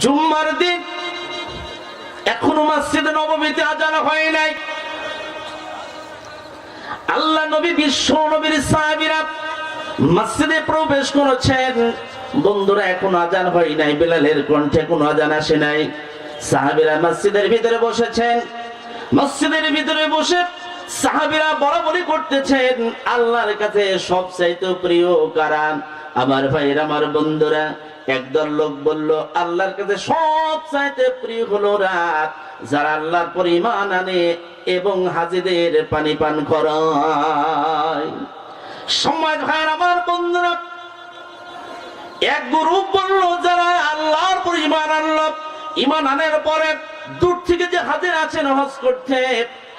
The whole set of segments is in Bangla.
জুম্মার দিন এখনো মসজিদে নববীতে আজান হয় নাই। আল্লাহ নবী বিশ্ব নবীর সাহাবীরা মসজিদে প্রবেশ করেছেন। বন্ধুরা, এখনো আজান হয় নাই, বেলালের কণ্ঠে কোনো আজান আসে নাই। সাহাবীরা মসজিদের ভিতরে বসেছেন। মসজিদের ভিতরে বসে সাহাবীরা বলাবলি করতেছেন, আল্লাহর কাছে সবচাইতে প্রিয় কারা? আমার ভাইরা, আমার বন্ধুরা, একদল লোক বলল, আল্লাহর কাছে সবচাইতে প্রিয় হলো রাত, যারা আল্লাহর পর ঈমান আনে এবং হাজীদের পানি পান করায়। সময় ভাইরা, আমার বন্ধুরা, এক গ্রুপ বলল, যারা আল্লাহর পর ঈমান আনলো, ঈমান আনার পরে দূর থেকে যে হাজির আছেন হজ করতে,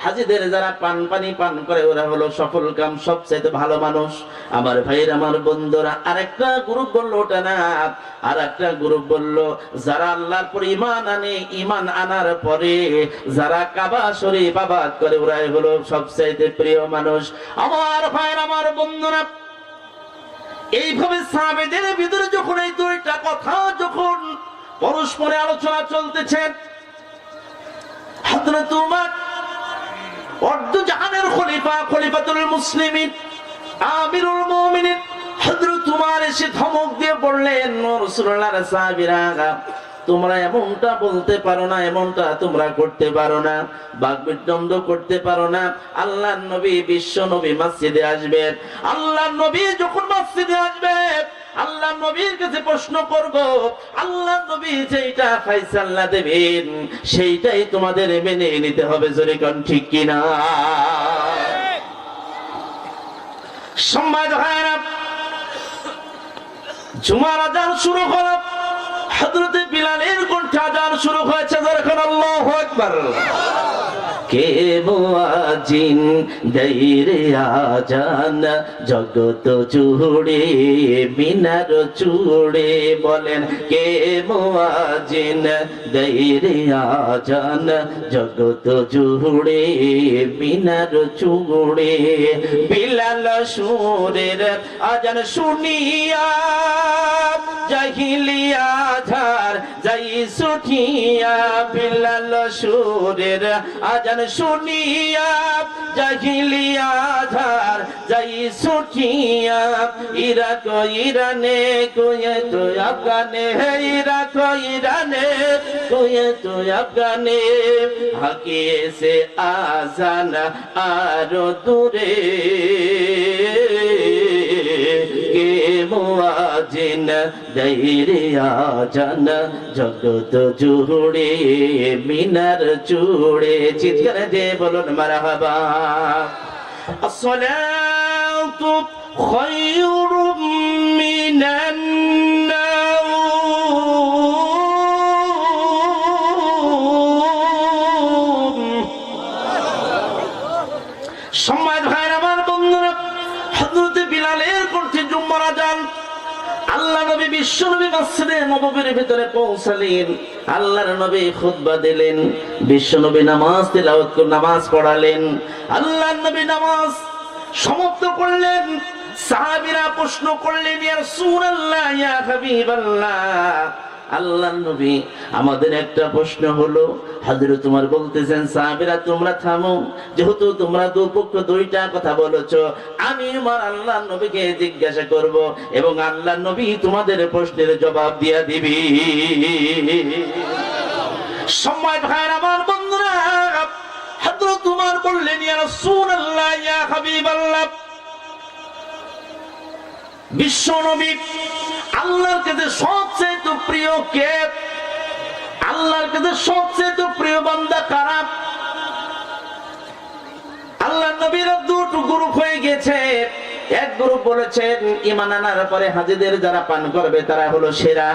হাজিদের যারা পানি পান করে, ওরা হলো সফল কাম, সবচেয়ে ভালো মানুষ। আমার ভাইয়ের, আমার বন্ধুরা, আরেকটা গ্রুপ বলল ওটা না। আর একটা গ্রুপ বলল, যারা আল্লাহর পর ঈমান আনে, ঈমান আনার পরে যারা কাবা শরীফ আবাদ করে, ওরাই হলো সবচেয়ে প্রিয় মানুষ। আমার ভাইয়ের, আমার বন্ধুরা, এইভাবে সাহাবেদের ভিতরে যখন এই দুইটা কথা যখন পরস্পরে আলোচনা চলতেছে, হযরত উমর অর্ধ জাহানের খলিফা, খলিফাতুল মুসলিমিন, আমিরুল মুমিনিন হযরত উমর এসে ধমক দিয়ে বললেন, ও রাসূলুল্লাহর সাহাবীরা, তোমরা এমনটা বলতে পারো না, এমনটা তোমরা করতে পারো না, বাকবিতন্ড করতে পারো না। আল্লাহর নবী, বিশ্ব নবী মসজিদে আসবেন। আল্লাহর নবী যখন মসজিদে আসবে, আল্লাহ নবীর কাছে প্রশ্ন করব, আল্লাহ নবী যেটা ফয়সালা দেবেন সেইটাই তোমাদের মেনে নিতে হবে। জোরে কোন ঠিক কিনা? সম্মানিত ভাইরা, জুমার আযান শুরু হলো। হযরত বিলালের কণ্ঠে আযান শুরু হয়েছে। জোরে কোন আল্লাহু আকবার। কে মুয়াজ্জিন দেইরে আজান, জগত জুড়ে মিনার চূড়ে, বলেন কে মুয়াজ্জিন দেইরে আজান, জগত জুড়ে মিনার চূড়ে। বিলাল সুরের আজান শুনিয়া জাহিলিয়া ধার যাই ছুটিয়া, বিলাল সুরের আজান শুনিয়া জাহিলিয়া ধার যাই ছুটিয়া। ইরাক ইরানে কুয়েত আফগানে, ইরাক ইরানে কুয়েত আফগানে, হাকিয়েছে আজান আরো দূরে। কে মুয়াজ্জিন দেইরে আজান, জগত জুড়ে মিনার চূড়ে। চিৎকার দিয়ে বলুন মারহাবা। আসসালাতু খায়রুম মিনান নাওম। সম্মানিত ভাইরা, আমার বন্ধুরা, হযরত বিলালের কণ্ঠে জুম্মার আযান। আল্লাহ নবী, বিশ্ব নবী মসজিদে নববীর ভিতরে পৌঁছালেন। আল্লাহর নবী খুতবা দিলেন, বিশ্ব নবী নামাজ তিলাওয়াত করে নামাজ পড়ালেন। আল্লাহর নবী নামাজ সমাপ্ত করলেন। সাহাবীরা প্রশ্ন করলেন, ইয়া রাসূলুল্লাহ, ইয়া হাবিবাল্লাহ, আল্লাহর নবী, আমাদের একটা প্রশ্ন হলো। হযরত উমর বলতেছেন, সাহাবীরা তোমরা থামো, যেহেতু তোমরা দুপক্ষ দুইটা কথা বলেছো, আমি উমর আল্লাহর নবীকে জিজ্ঞাসা করব এবং আল্লাহর নবী তোমাদের প্রশ্নের জবাব দিয়া দিবি। সম্মানিত ভাইরা, আমার বন্ধুরা, হযরত উমর বললেন, ইয়া রাসূলুল্লাহ, ইয়া হাবিবাল্লাহ, বিশ্ব নবী, আল্লাহর কাছে সবচেয়ে প্রিয় কে? আল্লাহর কাছে সবচেয়ে প্রিয় বান্দা কারা? আল্লাহর নবীর দুটো গ্রুপ হয়ে গেছে। এক গ্রুপ বলেছেন, ঈমান আনার পরে হাজীদের যারা পান করবে তারা হলো সেরা।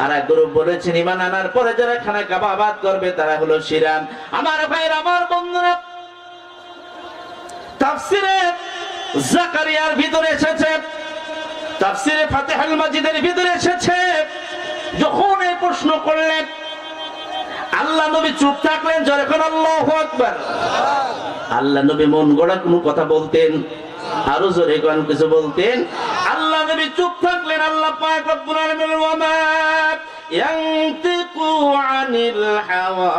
আর এক গ্রুপ বলেছেন, ঈমান আনার পরে যারা খানা কাবা আবাদ করবে তারা হলো সেরা। আমার ভাইরা, আমার বন্ধুরা, তাফসীরে জাকারিয়ার ভিতরে এসেছে, তাফসীরে ফাতিহুল মাজিদের ভিতরে এসেছে, যখন এই প্রশ্ন করলেন আল্লাহ নবী চুপ থাকলেন। জোরে কোন আল্লাহু আকবার। আল্লাহ নবী মন গড়া কোনো কথা বলতেন? আরো জোরে কোন কিছু বলতেন? আল্লাহ নবী চুপ থাকলেন। আল্লাহ পাক রব্বুল আলামিন, ওয়া মা ইয়ানতিকু আনিল হাওয়া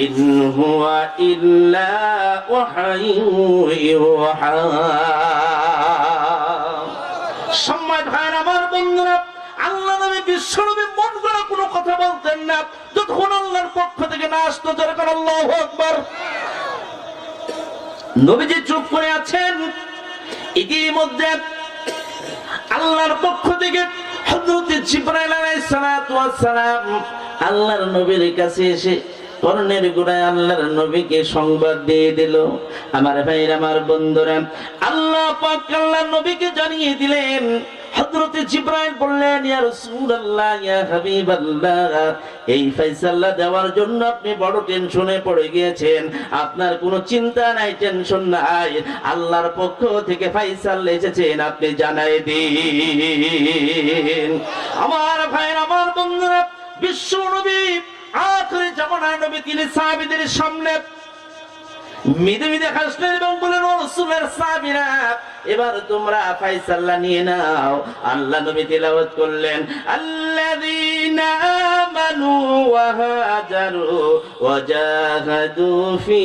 ইন হুয়া ইল্লা ওয়াহয়ুন ইউহা। সম্মানিত ভাইরা আমার, বন্ধুরা, আল্লাহ নবী বিশ্বনবী মন গড়া কোনো কথা বলতেন না যতক্ষণ আল্লাহর পক্ষ থেকে না আসতো। যেরকম আল্লাহু আকবার। নবীজি চুপ করে আছেন, ইতিমধ্যে আল্লাহর পক্ষ থেকে হযরত জিবরাইল আলাইহিস সালাতু ওয়াস সালাম আল্লাহর নবীর কাছে এসে কর্ণের গোড়ায় আল্লাহর নবীকে সংবাদ দিয়ে দিল। আমার ভাইরা আমার বন্ধুরা, আল্লাহ পাক আল্লাহর নবীকে জানিয়ে দিলেন। হযরত জিবরাইল বললেন, ইয়া রাসূলুল্লাহ, ইয়া হাবিবাল্লাহ, এই ফয়সালা দেওয়ার জন্য আপনি বড় টেনশনে পড়ে গিয়েছেন। আপনার কোনো চিন্তা নাই, টেনশন নাই, আল্লাহর পক্ষ থেকে ফয়সালা এসেছেন, আপনি জানাই দিন। আমার ভাইরা আমার বন্ধুরা, বিশ্ব নবী আখিরি জামানার নবী, তিনি সাহাবীদের সামনে মিদে মিদে হাসলেন এবং বললেন, ও রাসূলের সাহাবীরা, এবার তোমরা ফয়সালা নিয়ে নাও। আল্লাহ নবী তেলাওয়াত করলেন, আল্লাযীনা আমানু ওয়া হাজারু ওয়া জাহাদু ফি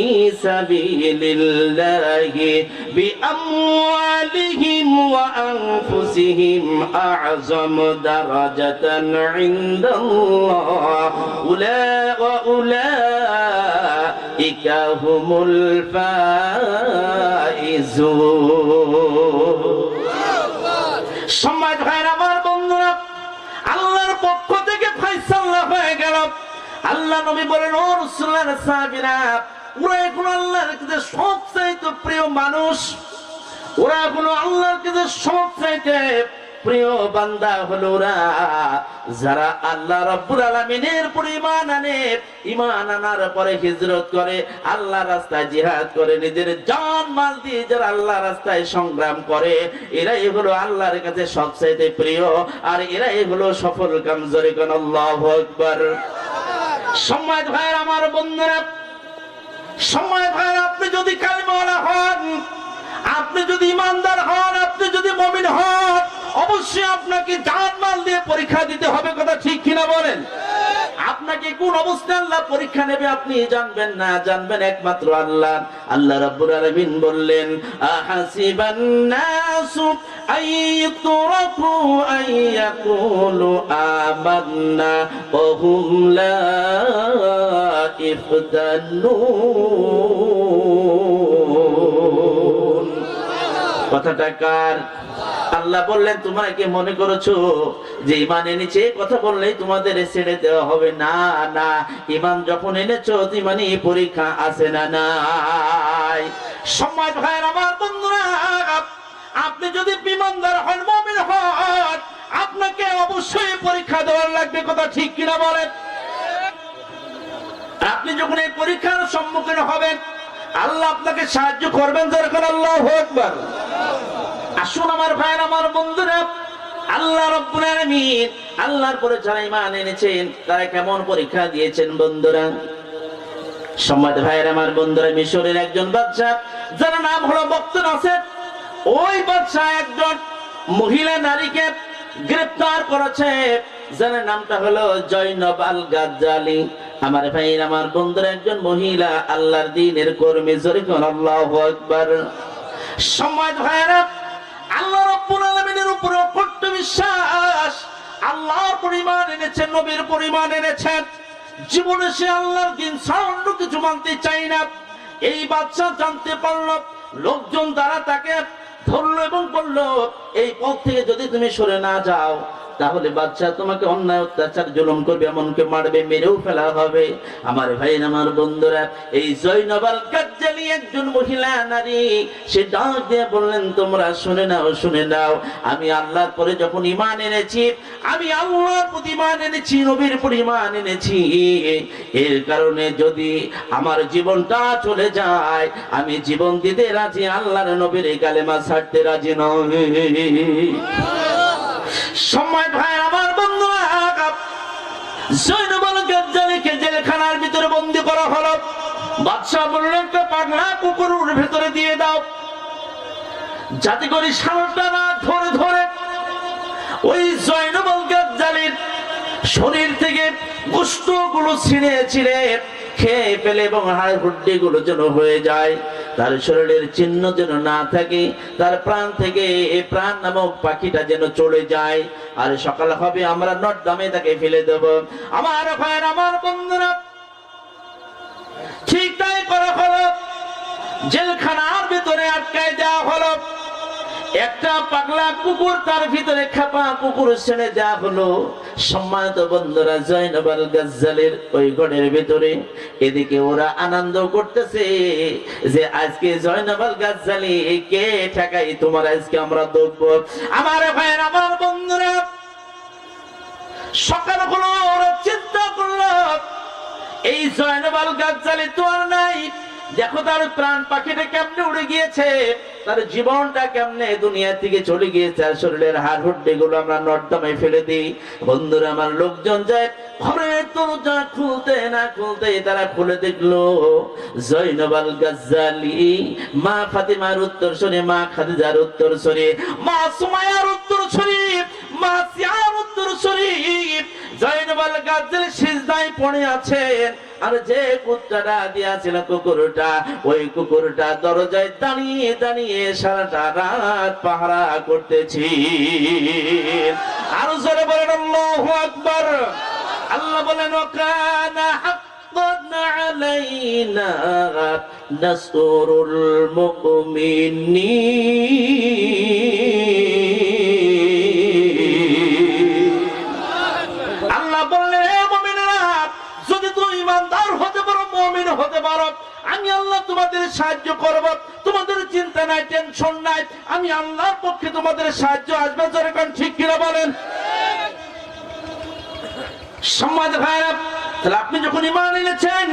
সাবিলিল্লাহি বিআমওয়ালিহিম ওয়া আনফুসিহিম আ'যামু দারাজাতান ইনদাল্লাহ উলাইকা হুমুল ফাইজুন। সম্মানিত ভাইরা আমার বন্ধুরা, আল্লাহর পক্ষ থেকে ফয়সালা হয়ে গেল। আল্লাহ নবী বলেন, ও রাসূলুল্লাহর সাহাবীরা, ওরা এখন আল্লাহর কাছে সবচাইতে প্রিয় মানুষ, ওরা এখন আল্লাহর কাছে সবচাইতে প্রিয় বান্দা হলো ওরা যারা আল্লাহ রাব্বুল আলামিনের উপর ঈমান আনে, ঈমান আনার পরে হিজরত করে, আল্লাহর রাস্তায় জিহাদ করে, নিজের জান মাল দিয়ে যারা আল্লাহর রাস্তায় সংগ্রাম করে, এরাই হলো আল্লাহর কাছে সবচেয়ে প্রিয়, আর এরাই হলো সফল কাম। জোরে কোন আল্লাহু আকবার। সম্মানিত ভাইরা আমার বন্ধুরা, সম্মানিত ভাইরা, আপনি যদি কালিমাওয়ালা হন, আপনি যদি ঈমানদার হন, আপনি যদি মুমিন হন, অবশ্যই আপনাকে জান মাল দিয়ে পরীক্ষা দিতে হবে। কথা ঠিক কিনা বলেন? আপনাকে কোন অবস্থায় আল্লাহ পরীক্ষা নেবে আপনি জানবেন না, জানবেন একমাত্র আল্লাহ। আল্লাহ রাব্বুল আলামিন বললেন, আহাসিবান নাসু আইয়ুতরাকু আইয়াকুলু আমান্না ওয়া হুম লা ইফতানুন। কথাটা কার? আল্লাহ বললেন, তোমরা কি মনে করেছো যে ঈমান এনেছে কথা বললেই তোমাদের ছেড়ে দেওয়া হবে? না না, ঈমান যখন এনেছো ঈমানি পরীক্ষা আছে না নাই। সম্মানিত ভাইরা আমার বন্ধুরা, আপনি যদি ঈমানদার হন, মুমিন হন, আপনাকে অবশ্যই পরীক্ষা দেওয়ার লাগবে। কথা ঠিক কিনা বলেন? আপনি যখন এই পরীক্ষার সম্মুখীন হবেন, আল্লাহ আপনাকে সাহায্য করবেন। যেরকম আল্লাহু আকবার। আসুন আমার ভাইরা আমার বন্ধুরা, আল্লাহ রাব্বুল আলামিন আল্লাহর পরে যারা ঈমান এনেছেন তারা কেমন পরীক্ষা দিয়েছেন বন্ধুরা। সম্মানিত ভাইরা আমার বন্ধুরা, মিশরের একজন বাদশা যার নাম হলো বক্তনাসের, ওই বাদশা একজন মহিলা নারীকে গ্রেফতার করেছে, যার নামটা হলো জয়নব আল গাজ্জালি। আমার ভাইরা আমার বন্ধুরা, একজন মহিলা আল্লাহর দ্বীনের কর্মী। জোরে কোন আল্লাহু আকবার। সম্মানিত ভাইরা, আল্লাহ রাব্বুল আলামিনের উপর অটুট বিশ্বাস, আল্লাহর পরিমাণ এনেছেন, নবীর পরিমাণ এনেছেন, জীবনে সে আল্লাহর দ্বীন ছাড়া অন্য কিছু মানতে চাই না। এই বাদশা জানতে পারল, লোকজন দ্বারা তাকে ধরলো এবং বলল, এই পথ থেকে যদি তুমি সরে না যাও তাহলে বাদশা তোমাকে অন্যায় অত্যাচার জুলুম করবে, এমনকি মারবে, মেরেও ফেলা হবে। আমার ভাই আমার বন্ধুরা, এই জয়নব আল গাজ্জালি একজন মহিলা নারী, সে ডাক দিয়ে বললেন, তোমরা শুনে নাও, শুনে নাও, আমি আল্লাহর পরে যখন ঈমান এনেছি, আমি আল্লাহর প্রতি ঈমান এনেছি, নবীর প্রতি ঈমান এনেছি, এর কারণে যদি আমার জীবনটা চলে যায় আমি জীবন দিতে রাজি, আল্লাহর নবীর এই কালেমা ছাড়তে রাজি নই। সম্মানিত ভাই আমার বন্ধুরা, জয়নব আল গাজ্জালিকে জেলখানার ভিতরে বন্দী করা হলো। বাদশা বললেন, একটা পাগলা কুকুরের ভিতরে দিয়ে দাও, যাতে করে সারাটা রাত ধরে ধরে ওই জয়নব আল গাজ্জালির শরীর থেকে গোশতগুলো ছিঁড়ে ছিঁড়ে খেয়ে ফেলে এবং হাড় হুড্ডি গুলো যেন হয়ে যায়, তার শরীরের চিহ্ন যেন না থাকে, তার প্রাণ থেকে এই প্রাণ নামক পাখিটা যেন চলে যায়। আর সকাল হবে আমরা নর্দমে তাকে ফেলে দেব। আমার ভাইয়ের, আমার বন্ধুরা, ঠিক তাই করা হলো। জেলখানার ভিতরে আটকায় দেওয়া হলো। একটা পাগলা কুকুর, তার ভিতরে খাপা কুকুর ছেড়ে দেওয়া হলো। সম্মানিত বন্ধুরা, জয়নব আল গাজ্জালির ওই ঘরের ভিতরে এদিকে ওরা আনন্দ করতেছে যে আজকে জয়নব আল গাজ্জালি কে ঠেকাই, তোমার আজকে আমরা দেখব। আমার ভাইয়ের, আমার বন্ধুরা, সকাল হলো, ওরা চিন্তা করলো এই জয়নব আল গাজ্জালি তো আর নাই। দেখো তার প্রাণ পাখিটা কেমনে উড়ে গিয়েছে, তার জীবনটা কেমনে দুনিয়া থেকে চলে গিয়েছে। আর শরীরের হাড় হুড্ডি গুলো আমরা নর্দমায় ফেলে দিই। বন্ধুরা আমার, লোকজন যায় ঘরের দরজা খুলতে না খুলতে তারা খুলে দেখলো জয়নব আল গাজ্জালি মা ফাতিমার উত্তর শুনে, মা খাদিজার উত্তর শুনে, মা সুমাইয়ার উত্তর শুনে, মা সিয়ার উত্তর শুনে জয়নব আল গাজ্জালি সিজদায় পড়ে আছেন। আর যে কুত্তাটা দিয়েছিল কুকুরটা, ওই কুকুরটা দরজায় দাঁড়িয়ে দাঁড়িয়ে সারাটা রাত পাহারা করতেছি। আরো জোরে বলেন আল্লাহু আকবার। আল্লাহ বলেন ওয়াকানা হাক্কান আলাইনা নাসরুল মুমিনিন। আল্লাহ বললেন, হে মুমিনেরা, যদি তুমি ইমানদার হতে পারো, মুমিন হতে পারো, আমি আল্লাহ তোমাদের সাহায্য করব। তোমাদের চিন্তা নাই, টেনশন নাই, আমি আল্লাহর পক্ষে তোমাদের সাহায্য আসবে। জোরে কোন ঠিক কিনা বলেন। সম্মানিত ভাইরা, তাহলে আপনি যখন ঈমান এনেছেন,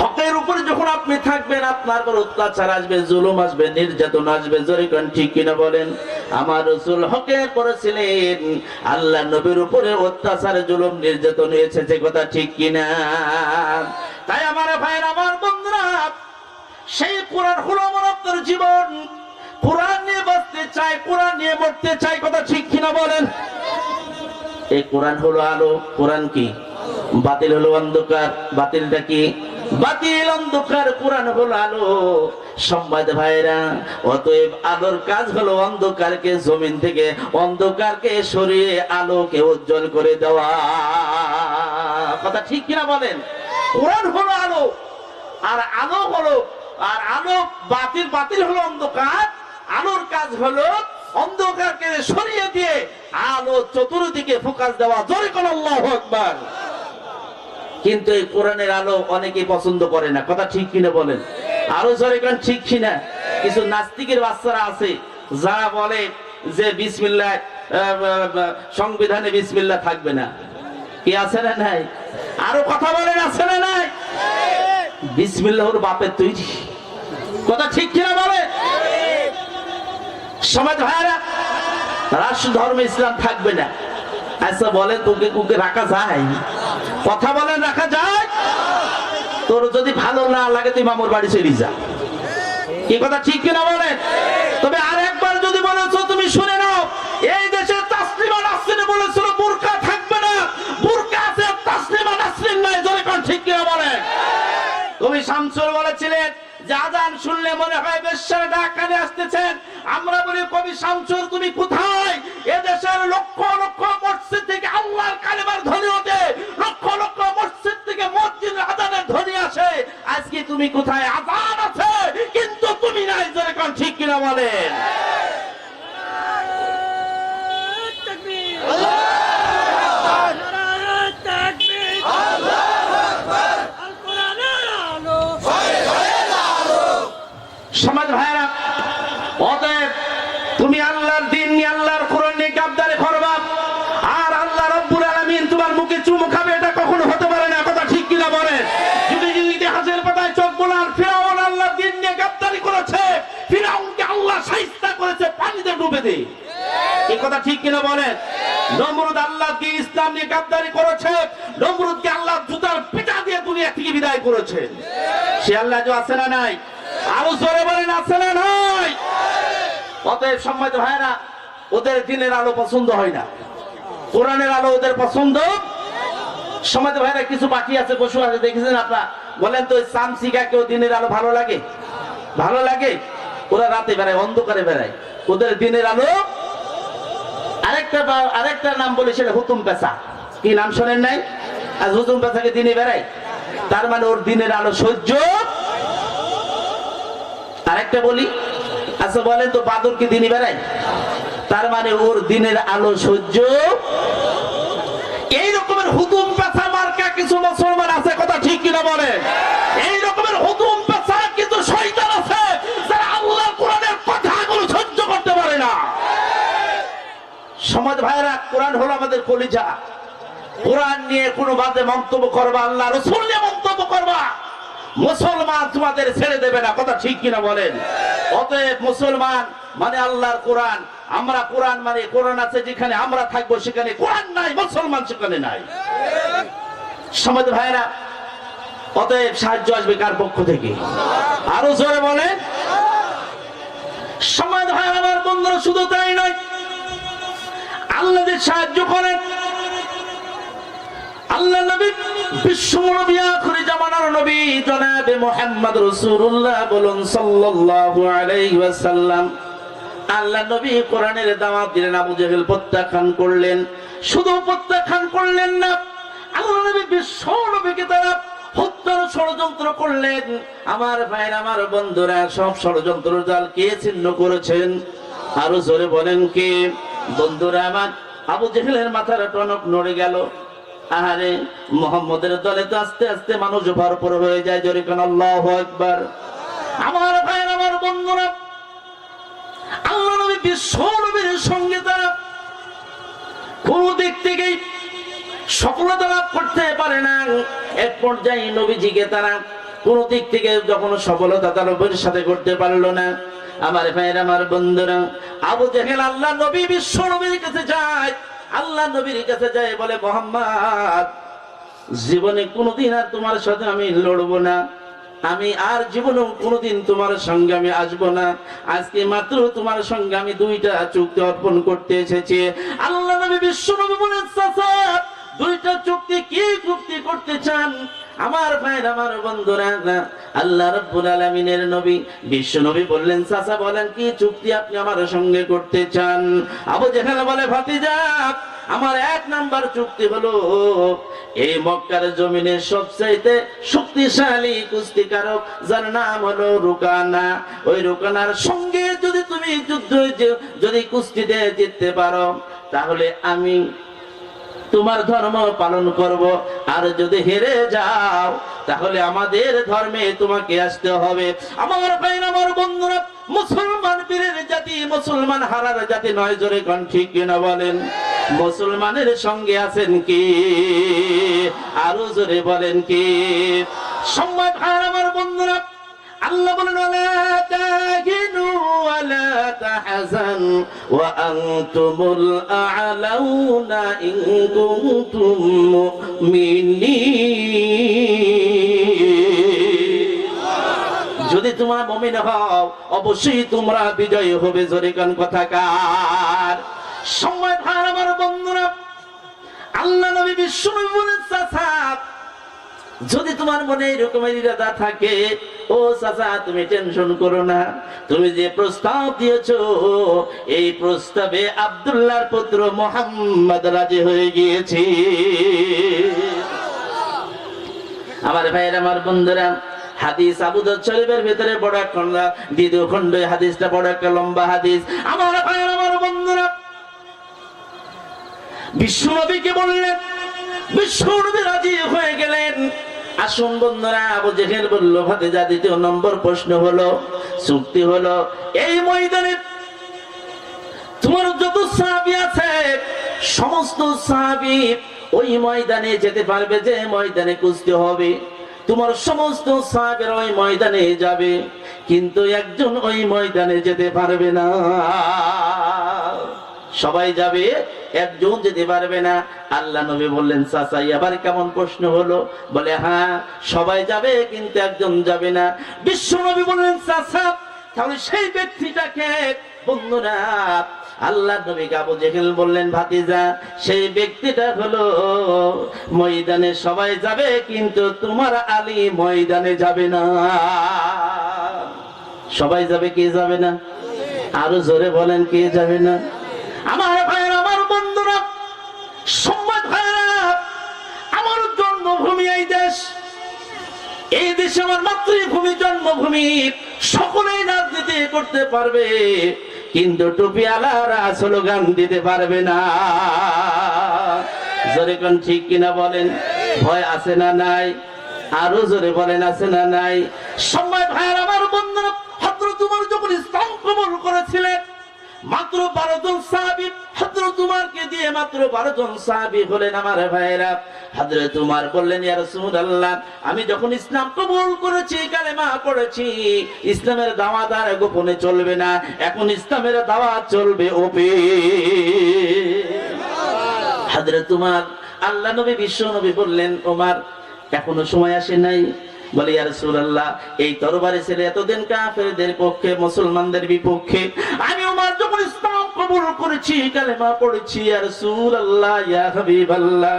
হকের উপরে যখন আপনি থাকবেন, আপনার উপর অত্যাচার আসবে, জুলুম আসবে, নির্যাতন আসবে। জোরে কোন ঠিক কিনা বলেন। আমার রাসূল হকে করেছিলেন, আল্লাহ নবীর উপরে অত্যাচার, জুলুম, নির্যাতন হয়েছে, যে কথা ঠিক কিনা। তাই আমার ভাইরা, আমার বন্ধুরা, সেই কোরআন হলো আমার আপনার জীবন। কোরআন নিয়ে বাঁচতে চাই, কোরআন নিয়ে মরতে চাই, কথা ঠিক কিনা বলেন। এই কোরআন হলো আলো। কোরআন কি? বাতিল হলো অন্ধকার। বাতিলটা কি? বাতিল, অন্ধকার। কোরআন হলো আলো। সম্মানিত ভাইরা, অতএব আলোর কাজ হলো অন্ধকারকে জমিন থেকে, অন্ধকারকে সরিয়ে আলোকে উজ্জ্বল করে দেওয়া। কথা ঠিক কিনা বলেন। কোরআন হলো আলো, আর আলো হলো, আর আলো বাতিল, বাতিল হলো অন্ধকার। আলোর কাজ হলো অন্ধকারকে সরিয়ে দিয়ে আলো চতুর্দিকে ফোকাস দেওয়া। জোরে কোন আল্লাহু আকবার। কিন্তু এই কোরআনের আলো অনেকেই পছন্দ করে না, কথা ঠিক কিনা বলেন। আরো জোরে কোন ঠিক কিনা। কিছু নাস্তিকের বাচ্চারা আছে যারা বলে যে বিসমিল্লাহ, সংবিধানে বিসমিল্লাহ থাকবে না। কি আছে না নাই? আরো কথা বলেন, আছে না নাই? বিসমিল্লাহ ওর বাপের তৈরি, কথা ঠিক কিনা বলে। সমাজ ভাইরা, রাষ্ট্র ধর্ম ইসলাম থাকবে না। আচ্ছা বলেন, তোকে কুকে রাখা যায়? কথা বলেন, রাখা যায়? তোর যদি ভালো না লাগে তুই মামুর বাড়ি চলে যা। কি কথা ঠিক কিনা বলেন। তবে আর একবার যদি বলেছো, তুমি শুনে নাও, এই দেশে তাসলিমা নাসরিন বলেছিল বুরকা থাকবে না। বুরকা আছে, তাসলিমা নাসরিন নাই। জোরে কোন ঠিক কিনা বলেন। কবি শামসুল বলেছিলেন যে আযান শুনলে মনে হয় বেশ্যার ডাক কানে আসতেছেন। আমরা বলি, কবি শামসুল তুমি কোথায়? এদেশের লক্ষ লক্ষ মসজিদ থেকে আল্লাহর কালেমার ধ্বনি ওঠে, লক্ষ লক্ষ মসজিদ থেকে মসজিদের আযানের ধ্বনি আসে। আজকে তুমি কোথায়? আযান আছে কিন্তু তুমি নাই। জোরে কোন ঠিক কিনা বলেন। সমাজ ভাইরা, অতএব তুমি আল্লাহর দ্বীন নিয়ে, আল্লাহর কোরআন নিয়ে গাদ্দারি করবা, আর আল্লাহ রাব্বুল আলামিন তোমার মুখে চুমু খাবে, এটা কখনো হতে পারে না। কথা ঠিক কিনা বলেন। যদি ইতিহাসের পাতায় চোখ বোলান, ফিরআউন আল্লাহর দ্বীন নিয়ে গাদ্দারি করেছে, ফিরআউনকে আল্লাহ শায়েস্তা করেছে পানিতে ডুবে দিয়ে। এই কথা ঠিক কিনা বলেন। নমরুদ আল্লাহকে ইসলাম নিয়ে গাদ্দারি করেছে, নমরুদকে আল্লাহ জুতার পিটা দিয়ে দুনিয়া থেকে বিদায় করেছে। সে আল্লাহ যে আছে না নাই? আরো জোরে বলেন, আছে না নাই? অতএব সম্মানিত ভাইরা, ওদের দিনের আলো পছন্দ হয় না, কোরআনের আলো ওদের পছন্দ সমাজ ভাইরা কিছু পাখি আছে, পশু আছে, দেখেছেন আপনারা? বলেন তো ওই চামচিকা কেউ দিনের আলো ভালো লাগে? ভালো লাগে? ওরা রাতে বেড়ায়, অন্ধকারে বেড়ায়, ওদের দিনের আলো। আরেকটা নাম বলি, সেটা হুতুম পেঁচা। কি নাম শোনেন নাই? আজ হুতুম পেঁচাকে দিনে বেড়ায়, তার মানে ওর দিনের আলো সহ্য। আরেকটা বলি, আচ্ছা বলেন তো বাদর কি দিনে বেড়ায়? তার মানে ওর দিনের আলো সহ্য। এই রকমের হুতুম পেঁচা মার্কা কিছু মুসলমান আছে, কথা ঠিক কিনা বলেন? এই রকমের হুতুম পেঁচা কিন্তু শয়তান আছে, যারা আল্লাহর কোরআনের কথাগুলো সহ্য করতে পারে না। সমাজ ভাইরা, কোরআন হলো আমাদের কলিজা। কোরআন নিয়ে কোনো বাদে মন্তব্য করবা, আল্লাহ রাসূল নিয়ে মন্তব্য করবা, মুসলমান তোমাদের ছেড়ে দেবে না, কথা ঠিক কিনা বলেন? অতএব মুসলমান মানে আল্লাহর কোরআন। আমরা কোরআন মানে কোরআন আছে যেখানে আমরা থাকবো সেখানে কোরআন নাই, মুসলমান সেখানে নাই। সমাজ ভাইরা, অতএব সাহায্য আসবে কার পক্ষ থেকে? আরো জোরে বলে। সমাজ ভাইরা, আমার বন্ধুরা, শুধু তাই নয়, আল্লাহ যে সাহায্য করেন, আল্লাহ নবী, বিশ্ব নবী, আখির জামানার নবী জনাবে মুহাম্মদ রাসূলুল্লাহ বলুন সাল্লাল্লাহু আলাইহি ওয়াসাল্লাম, আল্লাহ নবী কোরআনের দাওয়াত দিলেন, আবু জেহেল প্রত্যাখ্যান করলেন। শুধু প্রত্যাখ্যান করলেন না, আল্লাহ নবী বিশ্ব নবীকে তারা হত্যার ষড়যন্ত্র করলেন। আমার ভাইরা, আমার বন্ধুরা, সব ষড়যন্ত্র জাল কে ছিন্ন করেছেন? আরো জোরে বলেন কে? বন্ধুরা আমার, আবু জেহেলের মাথার টনক নড়ে গেল। আহারে, মুহাম্মদের দলে তো আস্তে আস্তে মানুষ ভরপুর হয়ে যায়, জোরে কোন আল্লাহু আকবার। আমার ভাইরা, আমার বন্ধুরা, আল্লাহ নবী বিশ্ব নবীর সঙ্গে তারা কোন দিক থেকে সফলতা লাভ করতে পারে না। এক পর্যায়ে নবীজিকে তারা কোন দিক থেকে যখন সফলতা তার নবীর সাথে করতে পারলো না, আমার ভাইরা, আমার বন্ধুরা, আবু জেহেল আল্লাহ নবী বিশ্ব নবীর কাছে যায়। আল্লাহ নবীর কাছে যায়, বলে, মুহাম্মদ, জীবনে কোনোদিন আর তোমার সাথে আমি লড়বো না, আমি আর জীবনে কোনোদিন তোমার সঙ্গে আমি আসবো না। আজকে মাত্র তোমার সঙ্গে আমি দুইটা চুক্তি অর্পণ করতে এসেছি। আল্লাহ নবী বিশ্ব নবী বলেন, চাচা, দুইটা চুক্তি কি চুক্তি করতে চান? আমার ভাইরা, আমার বন্ধুরা, আল্লাহ রাব্বুল আলামিনের নবী বিশ্ব নবী বললেন, চাচা বলেন কি চুক্তি আপনি আমার সঙ্গে করতে চান? আবু জেহেল বলে, ভাতিজা, আমার এক নাম্বার চুক্তি হলো, এই মক্কার জমিনের সবচাইতে শক্তিশালী কুস্তিকারক যার নাম হলো রুকানা, ওই রুকানার সঙ্গে যদি তুমি যুদ্ধ যদি কুস্তিতে জিততে পারো, তাহলে আমি তোমার ধর্ম পালন করব, আর যদি হেরে যাও তাহলে আমাদের ধর্মে তোমাকে আসতে হবে। আমার ভাইরা, আমার বন্ধুরা, মুসলমান বীরের জাতি, মুসলমান হারার জাতি নয়, জোরে কোন ঠিক কিনা বলেন? মুসলমানের সঙ্গে আছেন কি? আরো জোরে বলেন কি? সম্মান হার, আমার বন্ধুরা, আল্লাহ বলেন, ওয়ালা তাহিনু ওয়ালা তাহজানু ওয়া আনতুমুল আ'লাউনা ইন কুনতুম মুমিনিন। যদি তোমরা মুমিন হও, অবশ্যই তোমরা বিজয়ী হবে, জোরে কোন কথাকার? সম্মান হার, আমার বন্ধুরা, আল্লাহ নবী বিশ্ব নবী বলেন, চাচা, যদি তোমার মনে এরকমের ইরাদা থাকে, ও চাচা, তুমি টেনশন করো না, তুমি যে প্রস্তাব দিয়েছো, এই প্রস্তাবে আব্দুল্লাহর পুত্র মুহাম্মদ রাজি হয়ে গিয়েছে। আমার ভাইয়ের, আমার বন্ধুরা, হাদিস আবু দাউদ শরীফের ভিতরে বড় একটা দ্বিতীয় খণ্ড, হাদিসটা বড় একটা লম্বা হাদিস। আমার ভাইয়ের, আমার বন্ধুরা, বিশ্ব নবীকে বললেন, বিশ্ব নবী রাজি হয়ে গেলেন। আসুন বন্ধুরা, আবু জেহেল বলল, ভাতিজা, দ্বিতীয় নম্বর প্রশ্ন হলো, চুক্তি হলো, এই ময়দানে তোমার যত সাহাবী আছে, সমস্ত সাহাবী ওই ময়দানে যেতে পারবে, যে ময়দানে কুস্তি হবে, তোমার সমস্ত সাহাবীরা ওই ময়দানে যাবে, কিন্তু একজন ওই ময়দানে যেতে পারবে না। সবাই যাবে, একজন যেতে পারবে না। আল্লাহ নবী বললেন, চাচা, আবার কেমন প্রশ্ন হলো? বলে, হ্যাঁ, সবাই যাবে কিন্তু একজন যাবে না। বিশ্ব নবী বললেন, চাচা, তাহলে সেই ব্যক্তিটাকে, বন্ধুরা, আল্লাহ নবী আবু জেহেল বললেন, ভাতিজা সেই ব্যক্তিটা হলো ময়দানে সবাই যাবে কিন্তু তোমার আলী ময়দানে যাবে না। সবাই যাবে, কে যাবে না? আরো জোরে বলেন, কে যাবে না? আমার ভাইরা, আমার বন্ধুরা, সম্মানিত ভাইরা, আমার জন্মভূমি এই দেশ, এই দেশে আমার মাতৃভূমি, জন্মভূমি, সকলেই রাজনীতি করতে পারবে কিন্তু টুপিওয়ালারা স্লোগান দিতে পারবে না। জোরে কোন ঠিক কিনা বলেন? ভয় আছে না নাই? আরো জোরে বলেন, আছে না নাই? সম্মানিত ভাইরা, আমার বন্ধুরা, হযরত উমর যখন ইসলাম কবুল করেছিলেন মাত্র 12 জন সাহাবী, হযরত উমরকে দিয়ে মাত্র 12 জন সাহাবী হলেন। আমার ভাইরা, হযরত উমর বললেন, ইয়া রাসূলুল্লাহ, আমি যখন ইসলাম কবুল করেছি, কালেমা পড়েছি, ইসলামের দাওয়াত আর গোপনে চলবে না, এখন ইসলামের দাওয়াত চলবে ওপে। হযরত উমর, আল্লাহ নবী, বিশ্ব নবী বললেন, ওমর এখনো সময় আসে নাই? বলে, ইয়া রাসূলুল্লাহ, এই তরবারি ছেলে এতদিন কাফেরদের পক্ষে, মুসলমানদের বিপক্ষে, আমি ওমর যখন ইসলাম কবুল করেছি, কালেমা পড়েছি, ইয়া রাসূলুল্লাহ, ইয়া হাবিবাল্লাহ,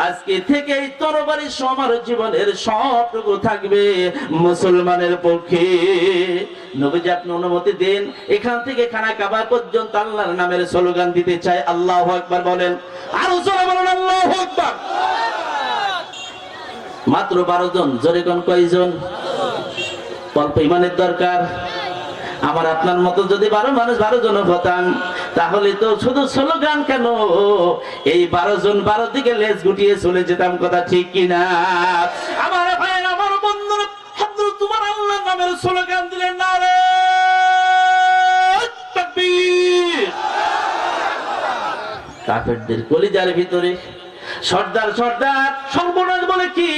আজকে থেকে এই তরবারি আমার জীবনের সবটুকু থাকবে মুসলমানের পক্ষে। নবীজি আপনি অনুমতি দিন, এখান থেকে খানা কাবা পর্যন্ত আল্লাহর নামের স্লোগান দিতে চাই। আল্লাহু আকবার বলেন, আরো জোরে বলেন, আল্লাহু আকবার। মাত্র 12 জন, জোরে কোন কয়জন? অল্প ইমানের দরকার। আমার আপনার মতো যদি 12 মানুষ 12 জন হতাম, তাহলে তো শুধু স্লোগান কেন, এই 12 জন 12 দিকে লেজ গুটিয়ে চলে যেতাম। কথা ঠিক কিনা? আমার ভাই, আমার বন্ধুরা, হযরত উমর আল্লাহর নামের স্লোগান দিলেন, নারে তাকবীর। কাফেরদের কলিজার ভিতরে সর্দার সর্দার সর্বনাশ বলে কি,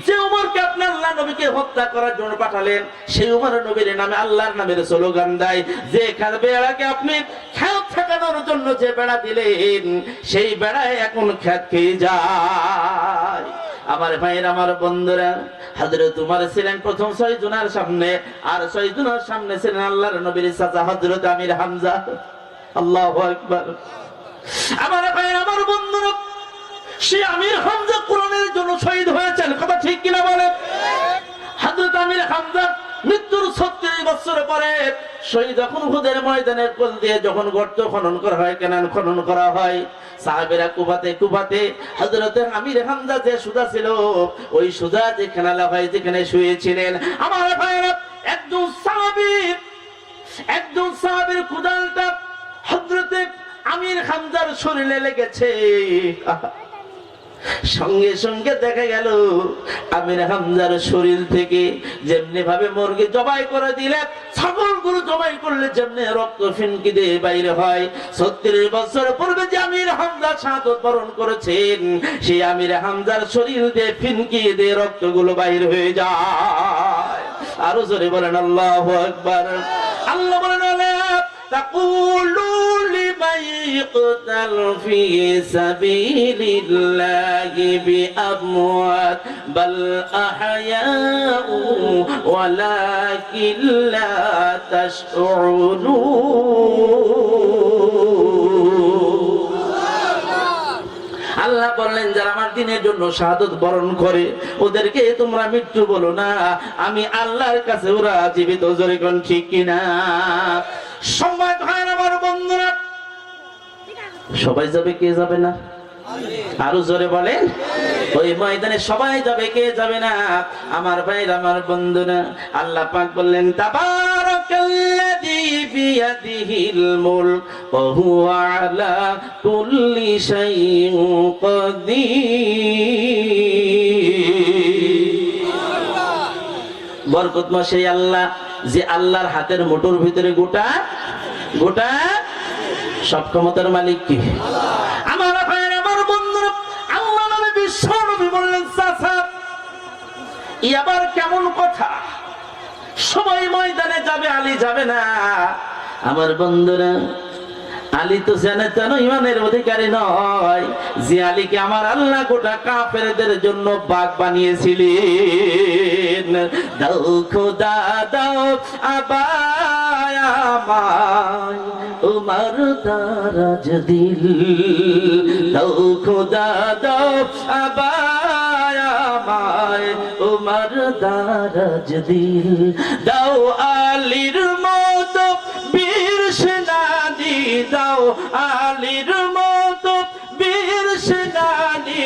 যে উমরকে আপনি আল্লাহ নবীকে হত্যা করার জন্য পাঠালেন, সেই উমর নবীর নামে আল্লাহর নামের স্লোগান দেয়। যে বেড়াকে আপনি খেত ঠেকানোর জন্য যে বেড়া দিলেন, সেই বেড়ায় এখন খেত খেয়ে যায়। আমার ভাইয়ের, আমার বন্ধুরা, হযরত উমর ছিলেন প্রথম 6 জনের সামনে, আর 6 জনের সামনে ছিলেন আল্লাহর নবীর চাচা হযরত আমির হামজা। আল্লাহু আকবার। আমার ভাইয়ের, আমার বন্ধুরা, সে আমির হামজা কোরআনের জন্য শহীদ হয়েছেন। কথা ঠিক কিনা বলেন? হযরত আমির হামজা মৃত্যুর 36 বছর পরে শহীদ যখন উহুদের ময়দানের কোল দিয়ে যখন গর্ত খনন করা হয়, কেনান খনন করা হয়, সাহাবীরা কুফাতে হযরত আমির হামজা যে সুজা ছিল, ওই সুজা যেখানে লাফায় যেখানে শুয়েছিলেন, আমার ভাইরা, একজন সাহাবীর কুদালটা হযরত আমির হামজার শরীরে লেগেছে। সঙ্গে সঙ্গে দেখা গেল আমির হামজার শরীর থেকে যেমনি ভাবে মুরগি জবাই করে দিলে, ছাগল গরু জবাই করলে যেমনি রক্ত ফিনকি দিয়ে বাইরে হয়, 36 বছর পূর্বে যে আমির হামজা শাহাদাত বরণ করেছেন, সেই আমির হামজার শরীর দিয়ে ফিনকি দিয়ে রক্তগুলো বাইরে হয়ে যায়। আরো জোরে বলেন, আল্লাহু আকবার। আল্লাহ বলেন, تقولوا لمن يقتل في سبيل الله بأموات بل أحياء ولكن لا تشعرون। আল্লাহ বললেন, যারা আমার দিনের জন্য শাহাদাত বরণ করে ওদেরকে তোমরা মৃত্যু বলো না, আমি আল্লাহর কাছে ওরা জীবিত। জোরে কোন ঠিক কিনা? সম্মানিত ভাই, আমার বন্ধুরা, সবাই যাবে, কে যাবে না? আরো জোরে বলেন, ওই ময়দানে সবাই যাবে, কে যাবে না? আমার ভাই, আমার বন্ধুরা, আল্লাহ পাক বললেন, তাবারাকাল্লাযী বিয়াদিহিল মুলক ওয়া হুয়া আলা কুল্লি শাইইন কাদির। বরকতময় সেই আল্লাহ, যে আল্লাহর হাতের মুঠোর ভিতরে গোটা সব ক্ষমতার মালিক কি? আমার ভাইয়ের, আমার বন্ধুরা, আল্লাহ নবী বিশ্ব নবী বললেন, চাচা আবার কেমন কথা, সবাই ময়দানে যাবে, আলী যাবে না। আমার বন্ধুরা, আলী তো জানো ইমানের অধিকারী নয়, যে আলীকে আমার আল্লাহ গোটা কাফেরদের জন্য বাগ বানিয়েছিলেন। দাও খোদা দাও আবায় আমায়, উমার দারাজ দিল দাও খোদা দাও আবায় আমায় উমার দারাজ দিল দাও আলীর মতো বীর সেনানি দাও আলীর মতো বীর সেনানি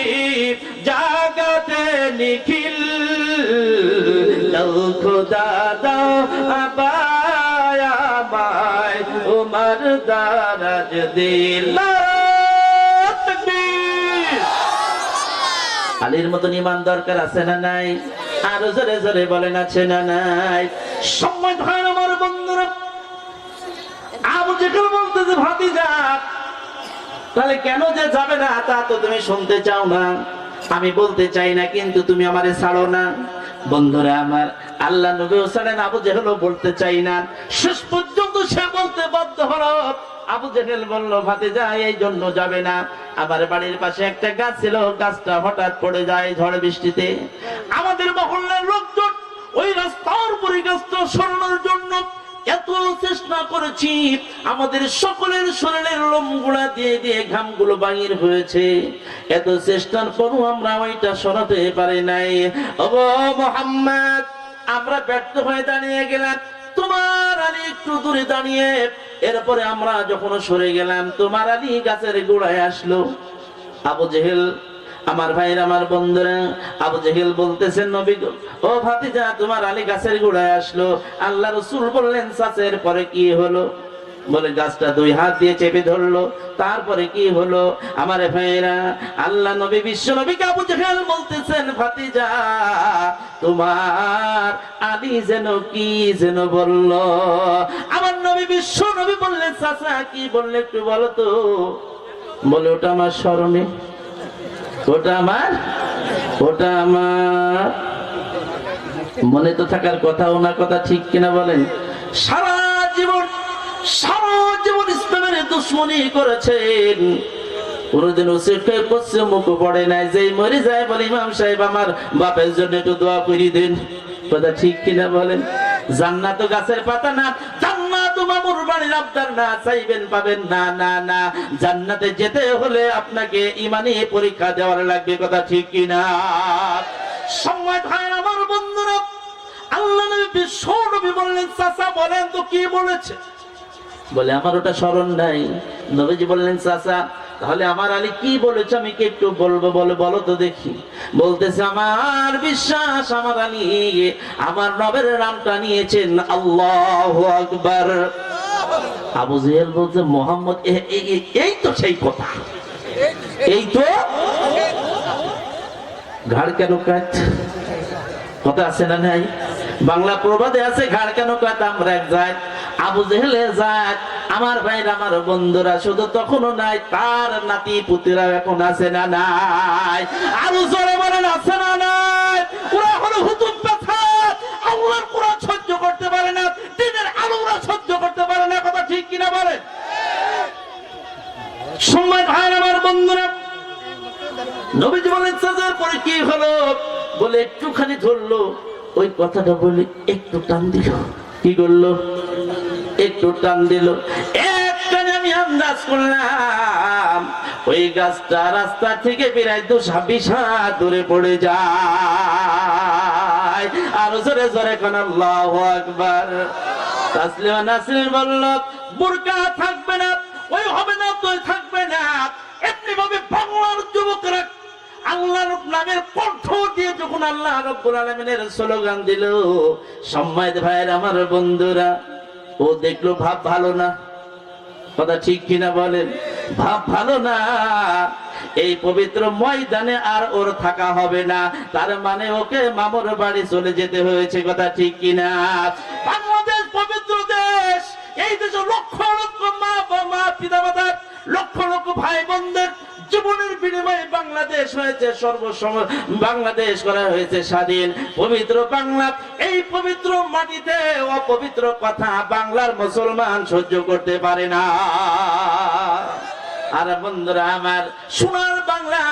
জাগাতে নিখিল দাও খোদা দাও আবায় আমায় উমার দারাজ দিল। আলীর মতন ইমান দরকার আছে না নাই? আরো জোরে জোরে বলেন আছে না নাই? সময় হয় আমার বন্ধুরা, আবু জেহেল বলতেছে ভাতিজা তাহলে কেন যে যাবে না তা তো তুমি শুনতে চাও না। আমি বলতে চাই না কিন্তু তুমি আমারে ছাড়ো না। বন্ধুরা আমার, আল্লাহ নবী ছাড়েন, আবু জেহেলও বলতে চাই না। শেষ পর্যন্ত সে বলতে বাধ্য হলো। আবু জেহেল বলল ভাতিজা এই জন্য যাবে না, আমার বাড়ির পাশে একটা গাছ ছিল, গাছটা হঠাৎ পড়ে যায় ঝড় বৃষ্টিতে। আমাদের মহল্লার লোকজন ওই রাস্তার উপরে গাছটা সরানোর জন্য এত চেষ্টা করেছি, আমাদের সকলের শরীরের লোমগুলা দিয়ে দিয়ে ঘামগুলো বাহির হয়েছে, এত চেষ্টার পরও আমরা ওইটা সরাতে পারি নাই। ও মুহাম্মদ, আমরা ব্যর্থ হয়ে দাঁড়িয়ে গেলাম। তোমার আলী একটু দূরে দাঁড়িয়ে, এরপরে আমরা যখন সরে গেলাম তোমার আলী গাছের গোড়ায় আসলো। আবু জেহেল, আমার ভাইয়ের, আমার বন্ধুরা, আবু জেহেল বলতেছেন নবী গো, ও ভাতিজা তোমার আলী গাছের গোড়ায় আসলো। আল্লাহ রাসূল বললেন চাচের পরে কি হলো? বলে গাছটা দুই হাত দিয়ে চেপে ধরলো। তারপরে কি হলো? আমার ভাইয়েরা, আল্লাহ নবী বিশ্ব নবীকে আবু জেহেল বলতেছেন ভাতিজা তোমার আলী যেন কি যেন বলল। আমার নবী বিশ্ব নবী বললেন চাচা কি বললে একটু বলো তো। বলে ওটা আমার স্মরণে, ওটা আমার মনে তো থাকার কথা। ওনার কথা ঠিক কিনা বলেন? সারা জীবন ইসলামের দুশ্মনী করেছেন, কোনদিন উচিত করছে মুখ পড়ে নাই। যেই মরে যায় বলে ইমাম সাহেব আমার বাপের জন্য একটু দোয়া করে দিন। কথা ঠিক কিনা বলেন? জান্নাত গাছের পাতা না, জান্নাত মামুর বাড়ির আবদার না, চাইবেন পাবেন না। না না, জান্নাতে যেতে হলে আপনাকে ইমানি পরীক্ষা দেওয়ার লাগবে। কথা ঠিক কিনা? সময় হয় আমার বন্ধুরা, আল্লাহ নবী বিশ্ব নবী বললেন চাচা বলেন তো কি বলেছে? বলে আমার ওটা স্মরণ নাই। নবীজি বললেন চাচা তাহলে আমার আলী কি বলেছে আমি কি একটু বলবো? বলে বলো তো দেখি। বলতেছে আমার বিশ্বাস আমার আলী আমার নবের নামটা নিয়েছেন আল্লাহু আকবার। আবু জেহেল বলছে মোহাম্মদ এই তো সেই কথা, এই তো। ঘাড় কেন কাট কথা আছে না নাই? বাংলা প্রবাদে আছে ঘাড় কেন কাট আমরা এক যায়। আবু জেহেলে যায় আমার ভাইরা, আমার বন্ধুরা, শুধু তখনও নাই, তার নাতি পুতিরা এখন আছে না নাই? আরো জোরে বলেন আছে না নাই? ওরা হলো হুতুম পাথা, আল্লাহর কোরআন সহ্য করতে পারে না, দ্বীনের আলোরা সহ্য করতে পারে না। কথা ঠিক কিনা বলেন? সময় ভাই আমার বন্ধুরা, নবীজি বলেন সাজার পরে কি হলো? বলে একটুখানি ধরলো, ওই কথাটা বলে একটু টান দিল। কি করলো? একটু টান দিল। একটানে আমি আন্দাজ করলাম ওই গাছটা রাস্তা থেকে প্রায় 220 হাত দূরে পড়ে যায়। আরো জোরে জোরে কোন আল্লাহু আকবার। তাসলিমা নাসরিন বলল বোরকা থাকবে না, ওই হবে না, তুই থাকবে না। এমনি ভাবে বাংলার যুবকরা আল্লাহর নামের কণ্ঠ দিয়ে যখন আল্লাহ রাব্বুল আলামিনের স্লোগান দিল, সম্মানিত ভাইয়ের, আমার বন্ধুরা, ও দেখলো ভাব ভালো না। কথা ঠিক কিনা বলেন? ভাব ভালো না। এই পবিত্র ময়দানে আর ওর থাকা হবে না, তার মানে ওকে মামুর বাড়ি চলে যেতে হয়েছে। কথা ঠিক কিনা? বাংলাদেশ পবিত্র দেশ, এই দেশে লক্ষ লক্ষ মা পিতামাতার, লক্ষ লক্ষ ভাই বোনদের জীবনের বিনিময়ে বাংলাদেশ হয়েছে সর্বসময়, বাংলাদেশ করা হয়েছে স্বাধীন। পবিত্র বাংলা, এই পবিত্র মাটিতে অপবিত্র কথা বাংলার মুসলমান সহ্য করতে পারে না। আর বন্ধুরা আমার, সোনার বাংলা বাংলা,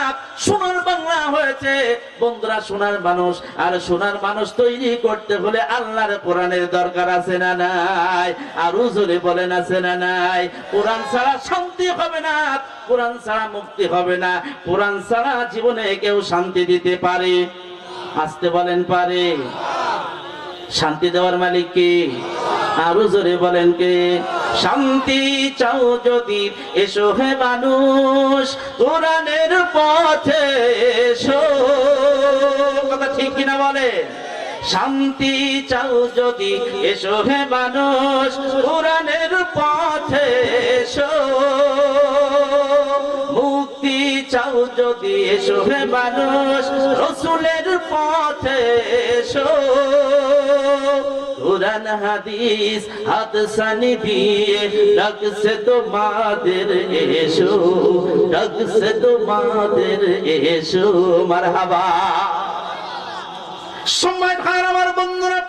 সোনার বাংলা হয়েছে। বন্ধুরা সোনার মানুষ, আর সোনার মানুষ তৈরি করতে হলে আল্লাহর কোরআনের দরকার আছে না নাই? আর জোরে বলেন আছে না নাই? কোরআন ছাড়া শান্তি হবে না, কোরআন ছাড়া মুক্তি হবে না, কোরআন ছাড়া জীবনে কেউ শান্তি দিতে পারে? আসতে বলেন পারে? শান্তি দেওয়ার মালিক কে? আরো জোরে বলেন কে? শান্তি চাও যদি এসো হে মানুষ, কোরআনের পথে এসো। কথা ঠিক কিনা বলে? শান্তি চাও যদি এসো হে মানুষ, কোরআনের পথে এসো। মুক্তি চাও যদি এসো হে মানুষ, রসুলের পথে এসো। কুরআন হাদিস হাত সানি দিয়ে ডাকছে তোমাদের এসো, ডাকছে তোমাদের এসো। মারহাবা। সম্মানিত ভাইরা আমার বন্ধুরা,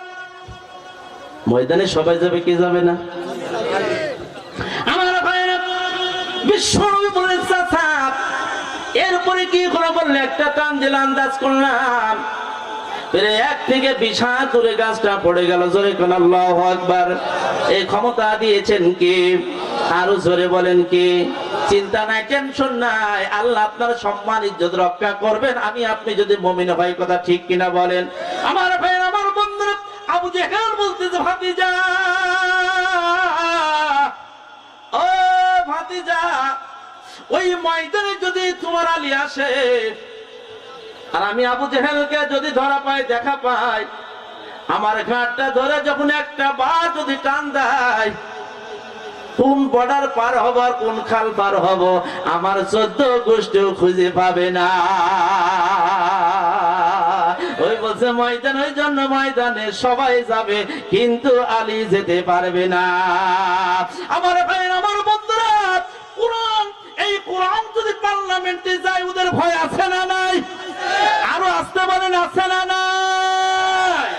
ময়দানে সবাই যাবে, কে যাবে না? আমার ভাইরা, বিশ্বনবী বলেন চাচা, এরপরে কি করে বললে? একটা টান দিলে আন্দাজ করলাম এক থেকে 20 হাত দূরে গাছটা পড়ে গেল। জোরে কোন আল্লাহু আকবার। এই ক্ষমতা দিয়েছেন কে? আরো জোরে বলেন কে? চিন্তা নাই, টেনশন নাই, আল্লাহ আপনার সম্মান ইজ্জত রক্ষা করবেন, আমি আপনি যদি মুমিন হই। কথা ঠিক কিনা বলেন? আমার ভাই, আমার বন্ধুরা, আবু জেহেল বলতেছে, ভাতিজা, ও ভাতিজা, ওই ময়দানে যদি তোমার আলী আসে, আর আমি আবু জেহেলকে যদি ধরা পাই, দেখা পাই, আমার ঘাটটা ধরে যখন একটা বার যদি টান দেয়, কোন বর্ডার পার হব আর কোন খাল পার হব আমার 14 গোষ্ঠীও খুঁজে পাবে না। ওই বলছে ময়দান, ওই জন্য ময়দানে সবাই যাবে, কিন্তু আলী যেতে পারবে না। আমার ভাই, আমার বন্ধুরা, কোরআন, এই কোরআন যদি পার্লামেন্টে যায়, ওদের ভয় আছে না নাই? আরো আসতে বলেন, আছে না নাই?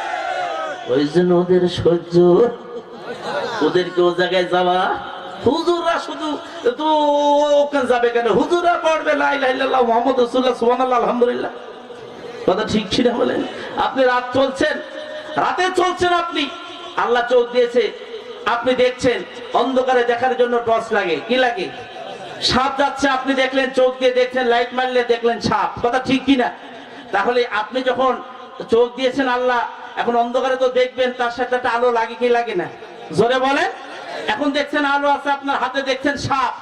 ওই জন্য ওদের সহ্য, ওদেরকে ও জায়গায় যাওয়া। হুজুররা শুধু তো ওখানে যাবে কেন? হুজুররা পড়বে লা ইলাহা ইল্লাল্লাহ মুহাম্মাদুর রাসূলুল্লাহ সুবহানাল্লাহ আলহামদুলিল্লাহ। কথা ঠিক ছিল বলেন? আপনি রাত চলছেন, রাতে চলছেন, আপনি আল্লাহ চোখ দিয়েছে, আপনি দেখছেন, অন্ধকারে দেখার জন্য টর্চ লাগে, কি লাগে? সাপ যাচ্ছে, আপনি দেখলেন, চোখ দিয়ে দেখছেন, লাইট মারলে দেখলেন সাপ। কথা ঠিক কিনা? তাহলে আপনি যখন চোখ দিয়েছেন আল্লাহ, এখন অন্ধকারে তো দেখবেন, তার সাথে একটা আলো লাগে কি লাগে না? জোরে বলেন। এখন দেখছেন আলো আছে, আপনার হাতে দেখছেন সাপ,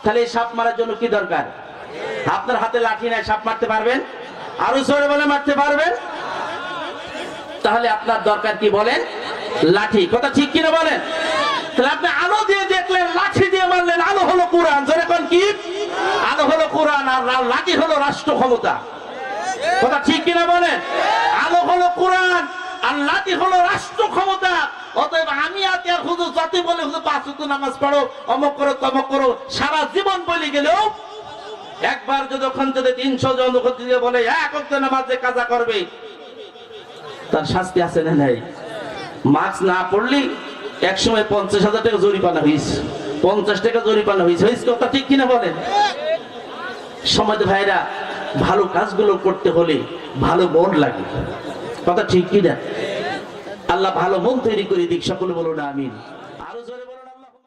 তাহলে এই সাপ মারার জন্য কি দরকার? আপনার হাতে লাঠি নাই, সাপ মারতে পারবেন? আরো জোরে বলে মারতে পারবেন? তাহলে আপনার দরকার কি বলেন? লাঠি। কথা ঠিক কিনা বলেন? তাহলে আপনি আলো দিয়ে দেখলেন, লাঠি দিয়ে মারলেন, আলো হলো কোরআন। জোরে কোন কি? আলো হলো কোরআন, আর লাঠি হলো রাষ্ট্র ক্ষমতা। কথা ঠিক কিনা বলেন? আলো হলো কোরআন, আর লাঠি হলো রাষ্ট্র ক্ষমতা। অতএব আমি আতে আর হুজুর জাতি বলে, হুজুর 5 ওয়াক্ত নামাজ পড়ো, অমক করো, তমক করো, সারা জীবন বলে গেলেও একবার যদি ওখান থেকে 300 জন দিয়ে বলে 1 ওয়াক্ত নামাজে কাজা করবে, তার শাস্তি আছে না নাই? মাস্ক না পড়লি একসময় 50,000 টাকা জরিমানা হয়েছে, 50 টাকা জরিমানা হয়েছে। কথা ঠিক কিনা বলেন? সমাজ ভাইরা, ভালো কাজগুলো করতে হলে ভালো মন লাগে। কথা ঠিক কিনা? আল্লাহ ভালো মন তৈরি করে দিক। সকলে বলুন আমিন।